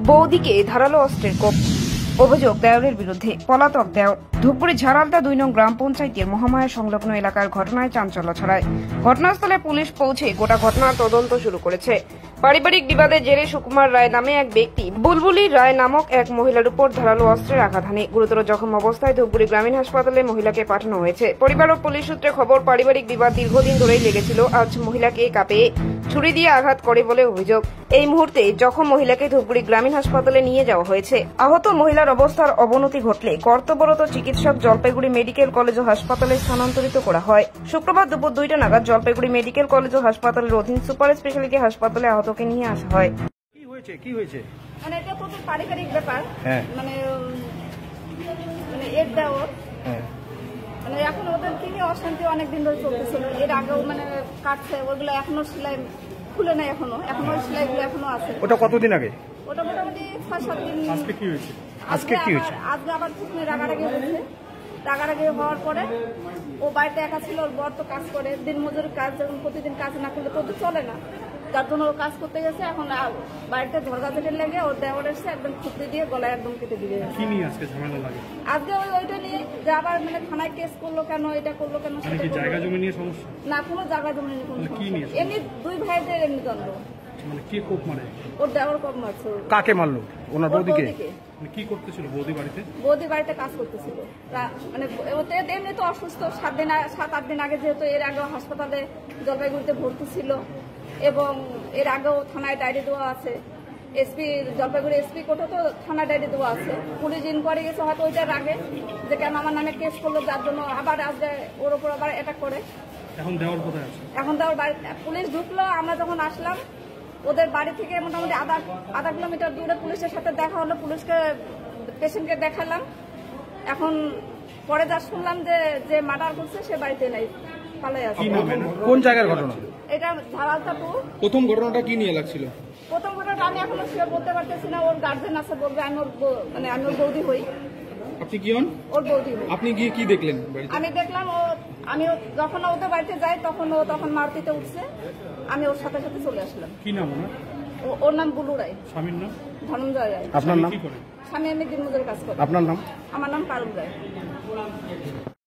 বৌদিকে ধারালো অস্ত্রের কোপ, অভিযোগ দেওরের বিরুদ্ধে। পলাতক দেওর। ধূপগুড়ি ঝাড়ালদা 2 নং গ্রাম পঞ্চায়েতের মহামায়া সংলগ্ন এলাকার ঘটনায় চাঞ্চল্য ছড়ায়। ঘটনাস্থলে পুলিশ পৌঁছে গোটা ঘটনার তদন্ত শুরু করেছে। পারিবারিক বিবাদের জেরে সুকুমার রায় নামে এক ব্যক্তি বুলবুলি রায় নামক এক মহিলার উপর ধারালো অস্ত্রের আঘাত হানে গুরুতর জখম অবস্থায় ধূপগুড়ি গ্রামীণ হাসপাতালে মহিলাকে পাঠানো হয়েছে। পরিবার ও পুলিশ সূত্রে খবর, পারিবারিক বিবাদ দীর্ঘদিন ধরেই লেগেছিল। আজ মহিলাকে কাঁপে ছুরি দিয়ে আঘাত করে বলে অভিযোগ। এই মুহূর্তে জখম মহিলাকে ধূপগুড়ি গ্রামীণ হাসপাতালে নিয়ে যাওয়া হয়েছে। আহত মহিলার অবস্থার অবনতি ঘটলে কর্তব্যরত চিকিৎসক জলপাইগুড়ি মেডিকেল কলেজ ও হাসপাতালে স্থানান্তরিত করা হয়। শুক্রবার দুপুর 2টা নাগাদ জলপাইগুড়ি মেডিকেল কলেজ ও হাসপাতালের অধীন সুপার স্পেশালিটি হাসপাতালে আহতকে নিয়ে আসা হয়। কি হয়েছে? মানে এটা তো পারিবারিক ব্যাপার। মানে এর দেওর মানে এখন ওদের কি নিয়ে অশান্তি অনেকদিন ধরে চলতেছিল। এর আগেও মানে কাটছে, ওইগুলো এখনো সেলাই খুলে নাই, এখনো ওই সেলাইগুলো এখনো আছে। ওটা কতদিন আগে? ওটা মোটামুটি 6-7 দিন। আজকে কি হয়েছে? আজকে আবার খুবই রাগারাগি হয়েছে। রাগারাগি হওয়ার পরে ও বাড়িতে একা ছিল, ওর বর তো কাজ করে, দিন মজুরি কাজ, যখন প্রতিদিন কাজ না করলে তো চলে না, যার জন্য ও কাজ করতে গেছে। এখন বাড়িতে ঝড়গাছের লেগে ওর দেওয়ার এসে একদম খুঁড়তে দিয়ে গলায় একদম কেটে দিয়ে গেছে। আজকে ওইটা নিয়ে যে আবার মানে থানায় কেস করলো কেন, এটা করলো কেন, জায়গা জমি নিয়ে সমস্যা না, কোনো জায়গা জমি নিয়ে কোনো সমস্যা। এমনি 2 ভাইদের এমনি দ্বন্দ্ব। মানে কে কোপ মারে? ওর দেওয়ার কোপ মারছে। কাকে মারলো? ওনার বৌদিকে। কি করতেছিল বৌদি বাড়িতে? বৌদি বাড়িতে কাজ করতেছিল। মানে এমনি তো অসুস্থ, 7-8 দিন আগে, যেহেতু এর আগেও হাসপাতালে জলপাইগুড়িতে ভর্তি ছিল এবং এর আগেও থানায় ডায়েরি দেওয়া আছে। জলপাইগুড়ি এসপি কোর্টে তো থানা ডায়েরি দেওয়া আছে। পুলিশ ইনকোয়ারি গেছে হয়তো ওইটার আগে, যে কেন আমার নামে কেস করলো, যার জন্য আবার আজকে ওর উপর আবার অ্যাটাক করে। এখন দেওয়ার কোথায় আছে? এখন দেওয়ার বাড়ি পুলিশ ঢুকলো। আমরা যখন আসলাম ওদের বাড়ি থেকে মোটামুটি আধা কিলোমিটার দূরে পুলিশের সাথে দেখা হলো। পেশেন্টকে দেখালাম। এখন পরে যা শুনলাম যে মার্ডার করছে সে বাড়িতে নাই, পালাই আছে। কোন জায়গার ঘটনা এটা? ঝাড়ালদা 2। প্রথম ঘটনাটা কি নিয়ে লাগছিল? প্রথম ঘটনাটা আমি এখনো শিওর বলতে পারতেছি না। ওর গার্জেন আছে, বলবে আমি ওর বৌদি হই। আপনি কি হন? ওর বৌদি হই। আপনি গিয়ে কি দেখলেন? আমি দেখলাম আমি যখন ওদের বাড়িতে যাই তখন মারুতিতে উঠছে। আমি ওর সাথে সাথে চলে আসলাম। কি নাম ওনার? ওর নাম বুলু রায়। স্বামীর নাম? ধনঞ্জয় রায়। আপনার নাম? স্বামী এমনি দিনমজুর কাজ করে। আপনার নাম? আমার নাম পারুল রায়।